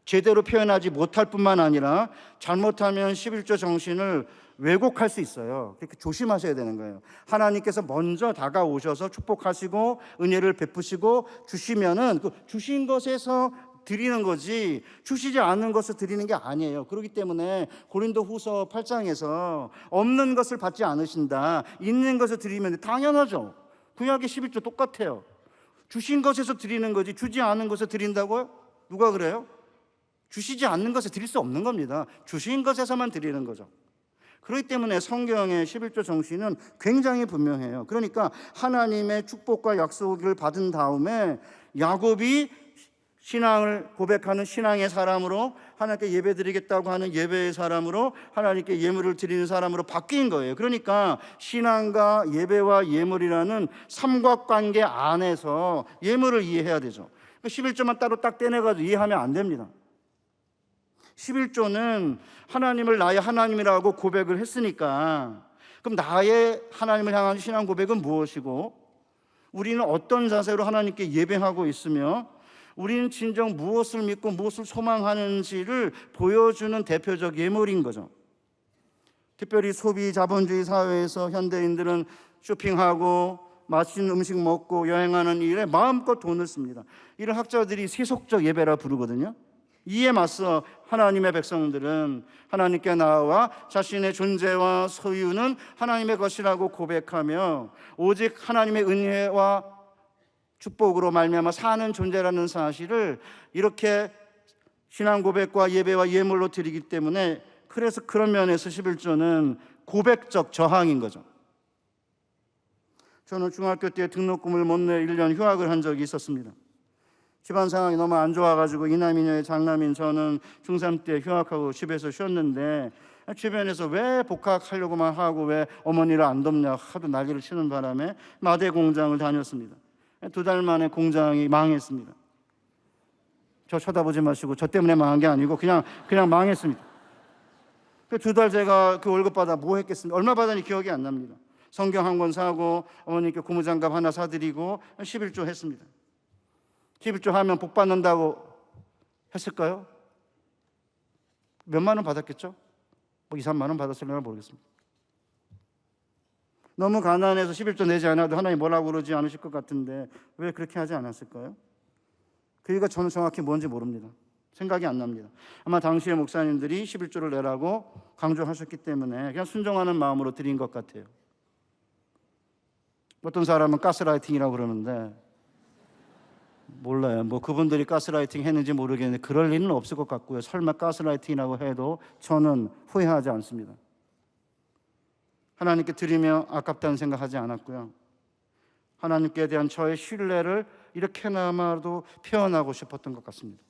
제대로 표현하지 못할 뿐만 아니라 잘못하면 11조 정신을 왜곡할 수 있어요. 그렇게 조심하셔야 되는 거예요. 하나님께서 먼저 다가오셔서 축복하시고 은혜를 베푸시고 주시면은 그 주신 것에서 드리는 거지, 주시지 않는 것을 드리는 게 아니에요. 그렇기 때문에 고린도후서 8장에서 없는 것을 받지 않으신다, 있는 것을 드리면, 당연하죠. 구약의 11조 똑같아요. 주신 것에서 드리는 거지 주지 않은 것을 드린다고요? 누가 그래요? 주시지 않는 것을 드릴 수 없는 겁니다. 주신 것에서만 드리는 거죠. 그렇기 때문에 성경의 11조 정신은 굉장히 분명해요. 그러니까 하나님의 축복과 약속을 받은 다음에 야곱이 신앙을 고백하는 신앙의 사람으로, 하나님께 예배드리겠다고 하는 예배의 사람으로, 하나님께 예물을 드리는 사람으로 바뀐 거예요. 그러니까 신앙과 예배와 예물이라는 삼각관계 안에서 예물을 이해해야 되죠. 11조만 따로 딱 떼내가지고 이해하면 안 됩니다. 11조는 하나님을 나의 하나님이라고 고백을 했으니까, 그럼 나의 하나님을 향한 신앙 고백은 무엇이고, 우리는 어떤 자세로 하나님께 예배하고 있으며, 우리는 진정 무엇을 믿고 무엇을 소망하는지를 보여주는 대표적 예물인 거죠. 특별히 소비 자본주의 사회에서 현대인들은 쇼핑하고 맛있는 음식 먹고 여행하는 일에 마음껏 돈을 씁니다. 이런 학자들이 세속적 예배라 부르거든요. 이에 맞서 하나님의 백성들은 하나님께 나아와 자신의 존재와 소유는 하나님의 것이라고 고백하며 오직 하나님의 은혜와 축복으로 말미암아 사는 존재라는 사실을 이렇게 신앙 고백과 예배와 예물로 드리기 때문에, 그래서 그런 면에서 11조는 고백적 저항인 거죠. 저는 중학교 때 등록금을 못 내 1년 휴학을 한 적이 있었습니다. 집안 상황이 너무 안 좋아가지고 이남이녀의 장남인 저는 중3 때 휴학하고 집에서 쉬었는데, 주변에서 왜 복학하려고만 하고 왜 어머니를 안 돕냐 하도 난리를 치는 바람에 마대 공장을 다녔습니다. 2달 만에 공장이 망했습니다. 저 쳐다보지 마시고, 저 때문에 망한 게 아니고 그냥 망했습니다. 2달 제가 그 월급 받아 뭐 했겠습니까? 얼마 받았는지 기억이 안 납니다. 성경 한 권 사고 어머니께 고무장갑 하나 사드리고 11조 했습니다. 11조 하면 복 받는다고 했을까요? 몇만 원 받았겠죠? 2, 3만 원 받았을려나 모르겠습니다. 너무 가난해서 11조 내지 않아도 하나님 뭐라고 그러지 않으실 것 같은데 왜 그렇게 하지 않았을까요? 그 이유가 저는 정확히 뭔지 모릅니다. 생각이 안 납니다. 아마 당시의 목사님들이 11조를 내라고 강조하셨기 때문에 그냥 순종하는 마음으로 드린 것 같아요. 어떤 사람은 가스라이팅이라고 그러는데, 몰라요. 뭐 그분들이 가스라이팅 했는지 모르겠는데 그럴 리는 없을 것 같고요. 설마 가스라이팅이라고 해도 저는 후회하지 않습니다. 하나님께 드리며 아깝다는 생각하지 않았고요. 하나님께 대한 저의 신뢰를 이렇게나마도 표현하고 싶었던 것 같습니다.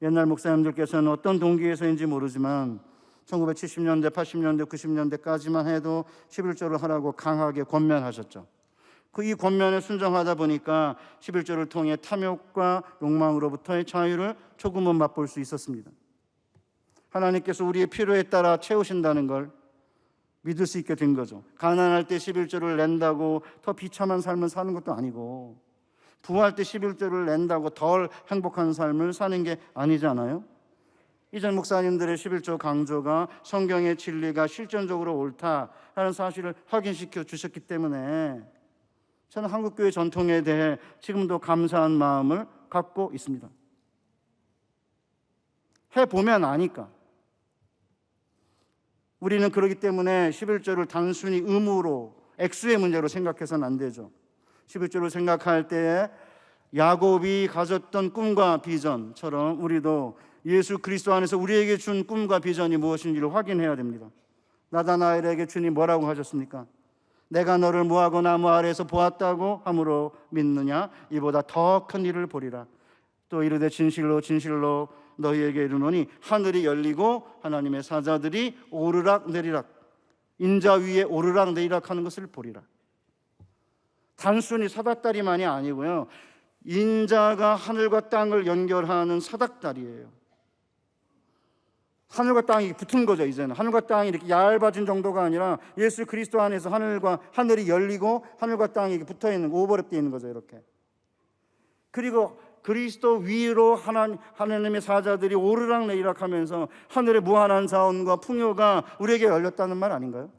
옛날 목사님들께서는 어떤 동기에서인지 모르지만 1970년대, 80년대, 90년대까지만 해도 11조를 하라고 강하게 권면하셨죠. 이 권면에 순종하다 보니까 11조를 통해 탐욕과 욕망으로부터의 자유를 조금은 맛볼 수 있었습니다. 하나님께서 우리의 필요에 따라 채우신다는 걸 믿을 수 있게 된 거죠. 가난할 때 11조를 낸다고 더 비참한 삶을 사는 것도 아니고, 부할 때 11조를 낸다고 덜 행복한 삶을 사는 게 아니잖아요. 이전 목사님들의 11조 강조가 성경의 진리가 실전적으로 옳다라는 사실을 확인시켜 주셨기 때문에 저는 한국교회 전통에 대해 지금도 감사한 마음을 갖고 있습니다. 해보면 아니까. 우리는 그렇기 때문에 11조를 단순히 의무로, 액수의 문제로 생각해서는 안 되죠. 11조를 생각할 때에 야곱이 가졌던 꿈과 비전처럼 우리도 예수 그리스도 안에서 우리에게 준 꿈과 비전이 무엇인지를 확인해야 됩니다. 나다나엘에게 주님 뭐라고 하셨습니까? 내가 너를 무화과 나무 아래에서 보았다고 함으로 믿느냐? 이보다 더 큰 일을 보리라. 또 이르되 진실로 진실로 너희에게 이르노니 하늘이 열리고 하나님의 사자들이 오르락 내리락, 인자 위에 오르락 내리락 하는 것을 보리라. 단순히 사닥다리만이 아니고요, 인자가 하늘과 땅을 연결하는 사닥다리예요. 하늘과 땅이 붙은 거죠. 이제는 하늘과 땅이 이렇게 얇아진 정도가 아니라 예수 그리스도 안에서 하늘이 열리고 하늘과 땅이 붙어있는, 오버랩되어 있는 거죠. 이렇게. 그리고 그리스도 위로 하나님의 사자들이 오르락 내리락 하면서 하늘의 무한한 자원과 풍요가 우리에게 열렸다는 말 아닌가요?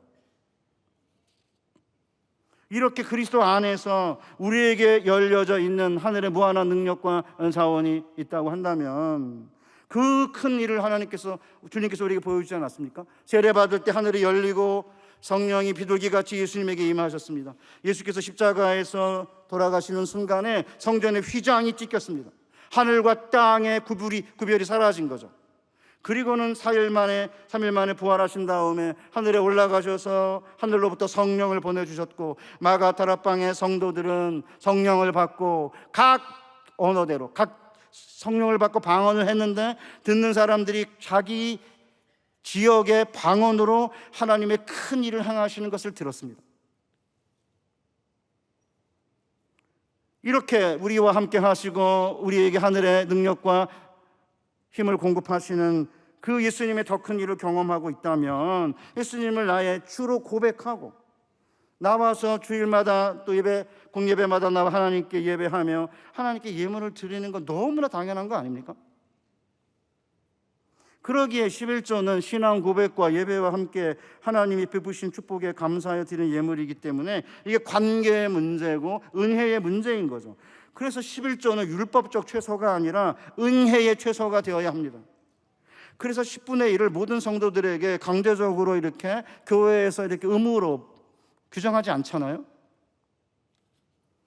이렇게 그리스도 안에서 우리에게 열려져 있는 하늘의 무한한 능력과 자원이 있다고 한다면 그 큰 일을 주님께서 우리에게 보여주지 않았습니까? 세례받을 때 하늘이 열리고 성령이 비둘기같이 예수님에게 임하셨습니다. 예수께서 십자가에서 돌아가시는 순간에 성전에 휘장이 찢겼습니다. 하늘과 땅의 구별이 사라진 거죠. 그리고는 3일 만에 부활하신 다음에 하늘에 올라가셔서 하늘로부터 성령을 보내주셨고, 마가다락방의 성도들은 성령을 받고 각 언어대로 성령을 받고 방언을 했는데, 듣는 사람들이 자기 지역의 방언으로 하나님의 큰 일을 행하시는 것을 들었습니다. 이렇게 우리와 함께 하시고 우리에게 하늘의 능력과 힘을 공급하시는 그 예수님의 더 큰 일을 경험하고 있다면, 예수님을 나의 주로 고백하고 나와서 주일마다 또 공예배마다 나와 하나님께 예배하며 하나님께 예물을 드리는 건 너무나 당연한 거 아닙니까? 그러기에 11조는 신앙 고백과 예배와 함께 하나님이 베푸신 축복에 감사하여 드리는 예물이기 때문에 이게 관계의 문제고 은혜의 문제인 거죠. 그래서 11조는 율법적 최소가 아니라 은혜의 최소가 되어야 합니다. 그래서 10분의 1을 모든 성도들에게 강제적으로 이렇게 교회에서 이렇게 의무로 규정하지 않잖아요.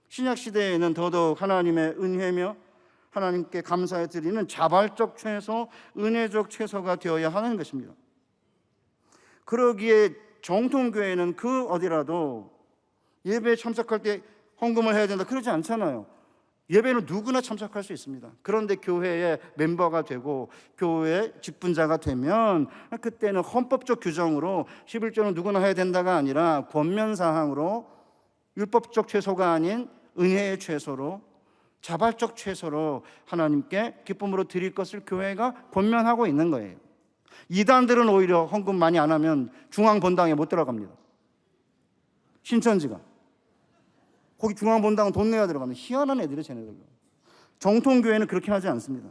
신약 시대에는 더더욱 하나님의 은혜며 하나님께 감사해 드리는 자발적 최소, 은혜적 최소가 되어야 하는 것입니다. 그러기에 정통교회는 그 어디라도 예배에 참석할 때 헌금을 해야 된다 그러지 않잖아요. 예배는 누구나 참석할 수 있습니다. 그런데 교회의 멤버가 되고 교회의 직분자가 되면 그때는 헌법적 규정으로 11조는 누구나 해야 된다가 아니라 권면사항으로 율법적 최소가 아닌 은혜의 최소로, 자발적 최소로 하나님께 기쁨으로 드릴 것을 교회가 권면하고 있는 거예요. 이단들은 오히려 헌금 많이 안 하면 중앙본당에 못 들어갑니다. 신천지가 거기 중앙본당은 돈 내야 들어갑니다. 희한한 애들이 쟤네들로. 정통교회는 그렇게 하지 않습니다.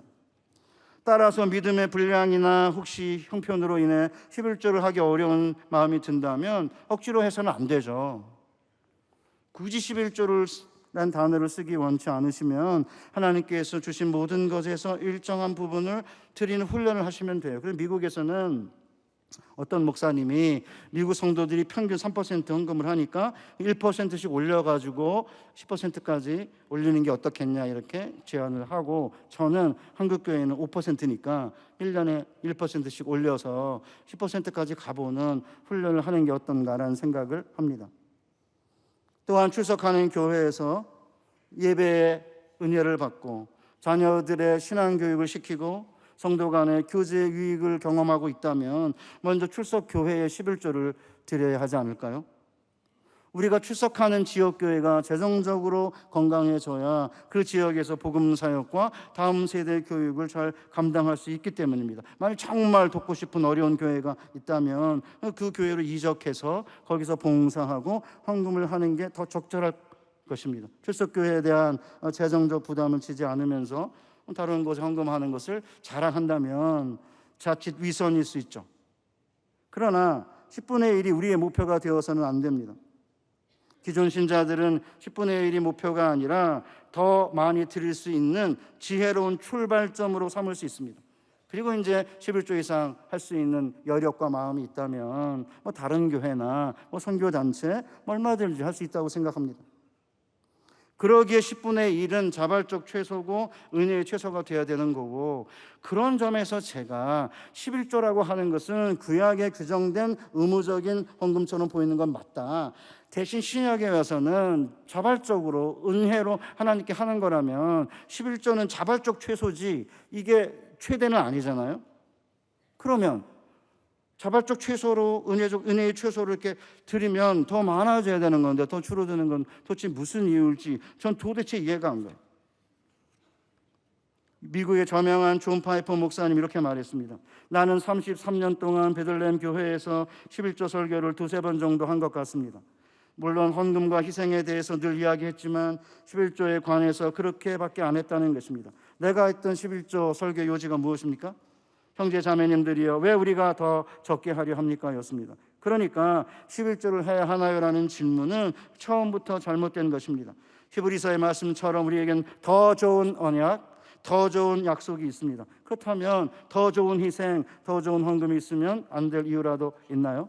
따라서 믿음의 불량이나 혹시 형편으로 인해 11조를 하기 어려운 마음이 든다면 억지로 해서는 안 되죠. 굳이 11조라는 단어를 쓰기 원치 않으시면 하나님께서 주신 모든 것에서 일정한 부분을 드리는 훈련을 하시면 돼요. 그래서 미국에서는 어떤 목사님이 미국 성도들이 평균 3% 헌금을 하니까 1%씩 올려가지고 10%까지 올리는 게 어떻겠냐 이렇게 제안을 하고, 저는 한국교회는 5%니까 1년에 1%씩 올려서 10%까지 가보는 훈련을 하는 게 어떤가라는 생각을 합니다. 또한 출석하는 교회에서 예배의 은혜를 받고 자녀들의 신앙교육을 시키고 성도 간의 교제 유익을 경험하고 있다면 먼저 출석 교회에 11조를 드려야 하지 않을까요? 우리가 출석하는 지역교회가 재정적으로 건강해져야 그 지역에서 복음 사역과 다음 세대 교육을 잘 감당할 수 있기 때문입니다. 만약 정말 돕고 싶은 어려운 교회가 있다면 그 교회로 이적해서 거기서 봉사하고 헌금을 하는 게 더 적절할 것입니다. 출석교회에 대한 재정적 부담을 지지 않으면서 다른 곳에 헌금하는 것을 자랑한다면 자칫 위선일 수 있죠. 그러나 10분의 1이 우리의 목표가 되어서는 안 됩니다. 기존 신자들은 10분의 1이 목표가 아니라 더 많이 드릴 수 있는 지혜로운 출발점으로 삼을 수 있습니다. 그리고 이제 11조 이상 할 수 있는 여력과 마음이 있다면 다른 교회나 선교단체 얼마든지 할 수 있다고 생각합니다. 그러기에 10분의 1은 자발적 최소고 은혜의 최소가 되어야 되는 거고, 그런 점에서 제가 11조라고 하는 것은 구약에 규정된 의무적인 헌금처럼 보이는 건 맞다. 대신 신약에 와서는 자발적으로 은혜로 하나님께 하는 거라면 11조는 자발적 최소지 이게 최대는 아니잖아요. 그러면 자발적 최소로 은혜의 최소를 이렇게 드리면 더 많아져야 되는 건데 더 줄어드는 건 도대체 무슨 이유일지 전 도대체 이해가 안 가요. 미국의 저명한 존 파이퍼 목사님 이렇게 말했습니다. 나는 33년 동안 베들레헴 교회에서 11조 설교를 2-3번 정도 한 것 같습니다. 물론 헌금과 희생에 대해서 늘 이야기했지만 11조에 관해서 그렇게밖에 안 했다는 것입니다. 내가 했던 11조 설교 요지가 무엇입니까? 형제 자매님들이여, 왜 우리가 더 적게 하려 합니까? 였습니다. 그러니까 11조를 해야 하나요? 라는 질문은 처음부터 잘못된 것입니다. 히브리서의 말씀처럼 우리에겐 더 좋은 언약, 더 좋은 약속이 있습니다. 그렇다면 더 좋은 희생, 더 좋은 헌금이 있으면 안 될 이유라도 있나요?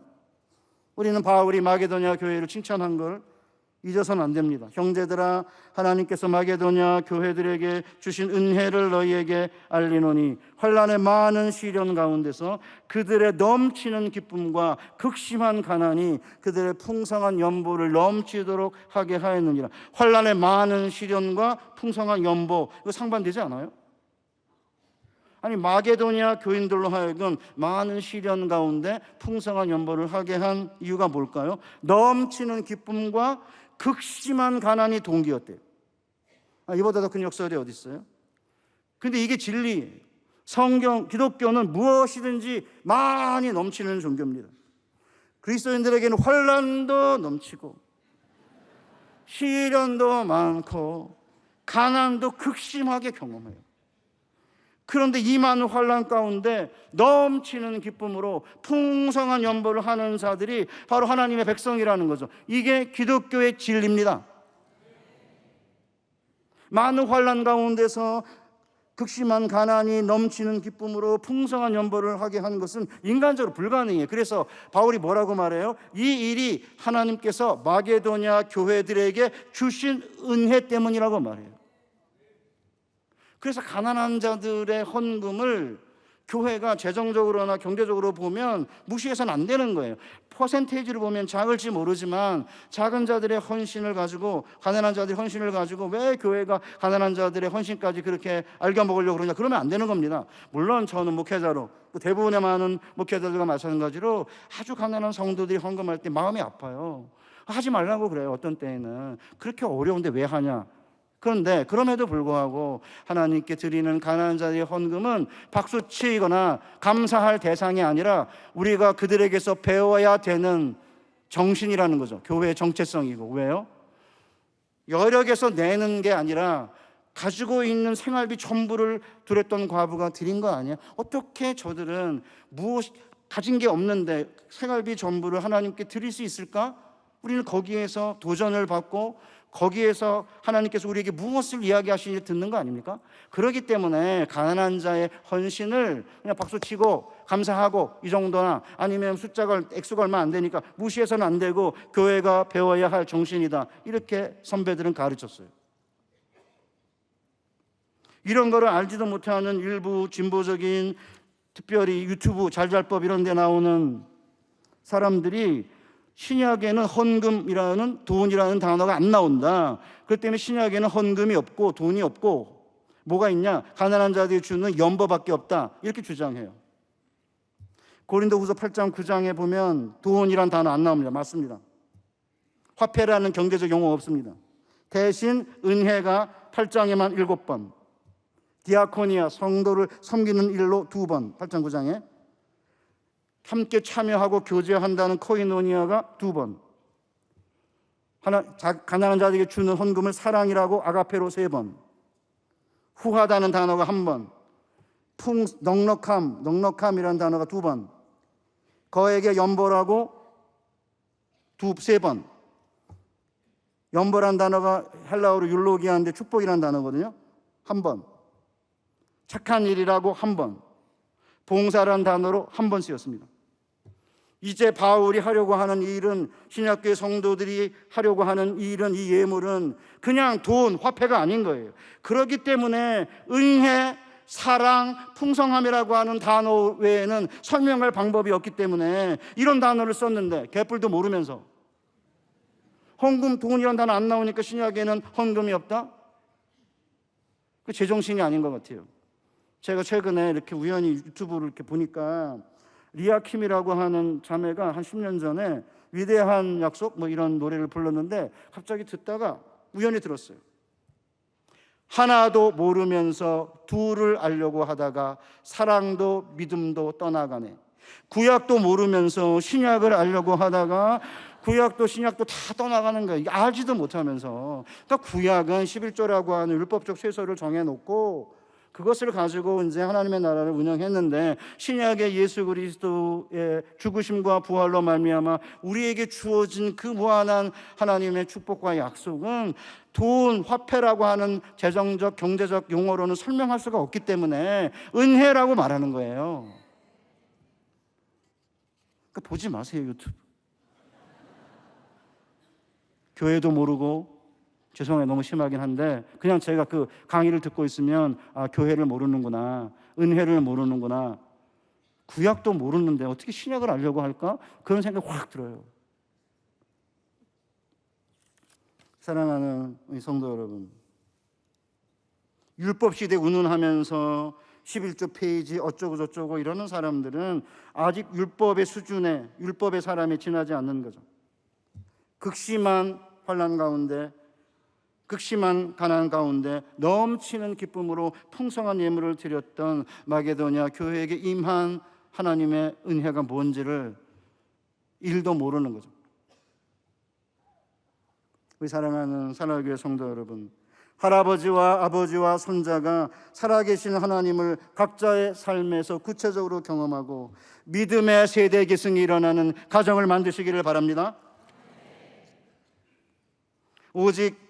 우리는 바울이 마게도냐 교회를 칭찬한 걸 잊어서는 안 됩니다. 형제들아, 하나님께서 마게도냐 교회들에게 주신 은혜를 너희에게 알리노니 환난의 많은 시련 가운데서 그들의 넘치는 기쁨과 극심한 가난이 그들의 풍성한 연보를 넘치도록 하게 하였느니라. 환난의 많은 시련과 풍성한 연보, 이거 상반되지 않아요? 아니, 마게도냐 교인들로 하여금 많은 시련 가운데 풍성한 연보를 하게 한 이유가 뭘까요? 넘치는 기쁨과 극심한 가난이 동기였대요. 이보다 더 큰 역설이 어디 있어요? 근데 이게 진리예요. 성경, 기독교는 무엇이든지 많이 넘치는 종교입니다. 그리스도인들에게는 환난도 넘치고 시련도 많고 가난도 극심하게 경험해요. 그런데 이 많은 환난 가운데 넘치는 기쁨으로 풍성한 연보를 하는 자들이 바로 하나님의 백성이라는 거죠. 이게 기독교의 진리입니다. 많은 환난 가운데서 극심한 가난이 넘치는 기쁨으로 풍성한 연보를 하게 하는 것은 인간적으로 불가능해요. 그래서 바울이 뭐라고 말해요? 이 일이 하나님께서 마게도냐 교회들에게 주신 은혜 때문이라고 말해요. 그래서 가난한 자들의 헌금을 교회가 재정적으로나 경제적으로 보면 무시해서는 안 되는 거예요. 퍼센테이지를 보면 작을지 모르지만 작은 자들의 헌신을 가지고, 가난한 자들의 헌신을 가지고 왜 교회가 가난한 자들의 헌신까지 그렇게 알겨먹으려고 그러냐, 그러면 안 되는 겁니다. 물론 저는 목회자로, 대부분의 많은 목회자들과 마찬가지로 아주 가난한 성도들이 헌금할 때 마음이 아파요. 하지 말라고 그래요. 어떤 때에는. 그렇게 어려운데 왜 하냐. 그런데 그럼에도 불구하고 하나님께 드리는 가난한 자의 헌금은 박수치거나 감사할 대상이 아니라 우리가 그들에게서 배워야 되는 정신이라는 거죠. 교회의 정체성이고. 왜요? 여력에서 내는 게 아니라 가지고 있는 생활비 전부를 드렸던 과부가 드린 거 아니에요? 어떻게 저들은 가진 게 없는데 생활비 전부를 하나님께 드릴 수 있을까? 우리는 거기에서 도전을 받고 거기에서 하나님께서 우리에게 무엇을 이야기하시는지 듣는 거 아닙니까? 그렇기 때문에 가난한 자의 헌신을 그냥 박수치고 감사하고 이 정도나, 아니면 숫자가 액수가 얼마 안 되니까 무시해서는 안 되고 교회가 배워야 할 정신이다, 이렇게 선배들은 가르쳤어요. 이런 거를 알지도 못하는 일부 진보적인, 특별히 유튜브 잘잘법 이런 데 나오는 사람들이 신약에는 헌금이라는, 돈이라는 단어가 안 나온다, 그렇기 때문에 신약에는 헌금이 없고 돈이 없고 뭐가 있냐, 가난한 자들이 주는 연보밖에 없다, 이렇게 주장해요. 고린도후서 8장 9장에 보면 돈이란 단어 안 나옵니다. 맞습니다. 화폐라는 경제적 용어 없습니다. 대신 은혜가 8장에만 7번, 디아코니아, 성도를 섬기는 일로 2번, 8장 9장에 함께 참여하고 교제한다는 코이노니아가 2번, 가난한 자들에게 주는 헌금을 사랑이라고 아가페로 3번, 후하다는 단어가 1번, 넉넉함이라는 단어가 2번, 거에게 연보라고 3번, 연보란 단어가 헬라어로 율로기아인데 축복이라는 단어거든요. 1번, 착한 일이라고 1번, 봉사라는 단어로 1번 쓰였습니다. 이제 바울이 하려고 하는 이 일은, 신약교회 성도들이 하려고 하는 이 일은, 이 예물은 그냥 돈, 화폐가 아닌 거예요. 그렇기 때문에 은혜, 사랑, 풍성함이라고 하는 단어 외에는 설명할 방법이 없기 때문에 이런 단어를 썼는데, 개뿔도 모르면서 헌금, 돈이라는 단어 안 나오니까 신약에는 헌금이 없다? 그 제정신이 아닌 것 같아요. 제가 최근에 이렇게 우연히 유튜브를 이렇게 보니까 리아킴이라고 하는 자매가 한 10년 전에 위대한 약속 뭐 이런 노래를 불렀는데, 갑자기 듣다가 우연히 들었어요. 하나도 모르면서 둘을 알려고 하다가 사랑도 믿음도 떠나가네. 구약도 모르면서 신약을 알려고 하다가 구약도 신약도 다 떠나가는 거예요. 알지도 못하면서. 그러니까 구약은 11조라고 하는 율법적 쇠서를 정해놓고 그것을 가지고 이제 하나님의 나라를 운영했는데, 신약의 예수 그리스도의 죽으심과 부활로 말미암아 우리에게 주어진 그 무한한 하나님의 축복과 약속은 돈, 화폐라고 하는 재정적, 경제적 용어로는 설명할 수가 없기 때문에 은혜라고 말하는 거예요. 그러니까 보지 마세요, 유튜브. 교회도 모르고, 죄송해요, 너무 심하긴 한데, 그냥 제가 그 강의를 듣고 있으면 교회를 모르는구나, 은혜를 모르는구나, 구약도 모르는데 어떻게 신약을 알려고 할까? 그런 생각이 확 들어요. 사랑하는 우리 성도 여러분, 율법시대 운운하면서 11조 페이지 어쩌고 저쩌고 이러는 사람들은 아직 율법의 수준에, 율법의 사람이 지나지 않는 거죠. 극심한 환난 가운데, 극심한 가난 가운데 넘치는 기쁨으로 풍성한 예물을 드렸던 마게도냐 교회에게 임한 하나님의 은혜가 뭔지를 일도 모르는 거죠. 우리 사랑하는 사랑교회 성도 여러분, 할아버지와 아버지와 손자가 살아계신 하나님을 각자의 삶에서 구체적으로 경험하고 믿음의 세대 계승이 일어나는 가정을 만드시기를 바랍니다. 오직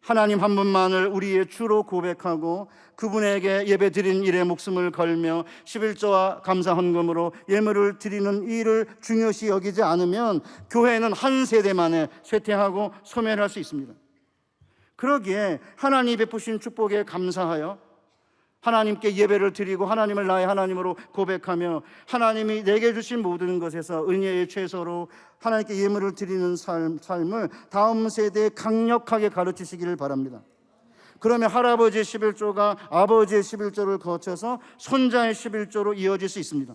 하나님 한 분만을 우리의 주로 고백하고 그분에게 예배 드린 일에 목숨을 걸며 11조와 감사 헌금으로 예물을 드리는 일을 중요시 여기지 않으면 교회는 한 세대만에 쇠퇴하고 소멸할 수 있습니다. 그러기에 하나님이 베푸신 축복에 감사하여 하나님께 예배를 드리고 하나님을 나의 하나님으로 고백하며 하나님이 내게 주신 모든 것에서 은혜의 최소로 하나님께 예물을 드리는 삶을 다음 세대에 강력하게 가르치시기를 바랍니다. 그러면 할아버지의 11조가 아버지의 11조를 거쳐서 손자의 11조로 이어질 수 있습니다.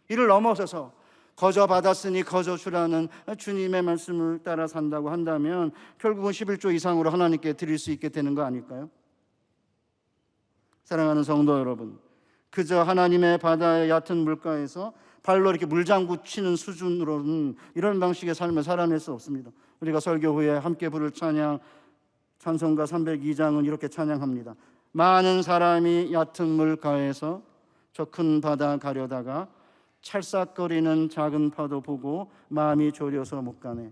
이를 넘어서서 거저 받았으니 거저 주라는 주님의 말씀을 따라 산다고 한다면 결국은 11조 이상으로 하나님께 드릴 수 있게 되는 거 아닐까요? 사랑하는 성도 여러분, 그저 하나님의 바다의 얕은 물가에서 발로 이렇게 물장구 치는 수준으로는 이런 방식의 삶을 살아낼 수 없습니다. 우리가 설교 후에 함께 부를 찬양, 찬송가 302장은 이렇게 찬양합니다. 많은 사람이 얕은 물가에서 저 큰 바다 가려다가 찰싹거리는 작은 파도 보고 마음이 졸여서 못 가네.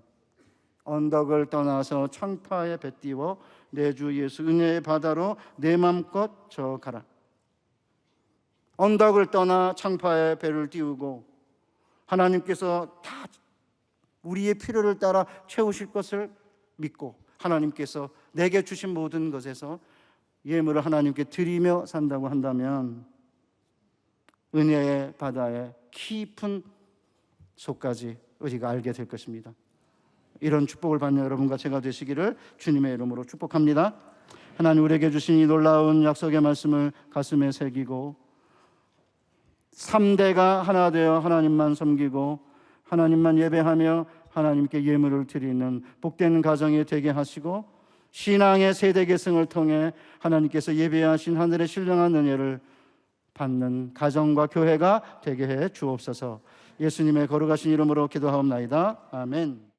언덕을 떠나서 창파에 배 띄워 내 주 예수 은혜의 바다로 내 맘껏 저 가라. 언덕을 떠나 창파에 배를 띄우고 하나님께서 다 우리의 필요를 따라 채우실 것을 믿고 하나님께서 내게 주신 모든 것에서 예물을 하나님께 드리며 산다고 한다면 은혜의 바다의 깊은 속까지 우리가 알게 될 것입니다. 이런 축복을 받는 여러분과 제가 되시기를 주님의 이름으로 축복합니다. 하나님 우리에게 주신 이 놀라운 약속의 말씀을 가슴에 새기고 3대가 하나 되어 하나님만 섬기고 하나님만 예배하며 하나님께 예물을 드리는 복된 가정이 되게 하시고 신앙의 세대 계승을 통해 하나님께서 예배하신 하늘의 신령한 은혜를 받는 가정과 교회가 되게 해 주옵소서. 예수님의 거룩하신 이름으로 기도하옵나이다. 아멘.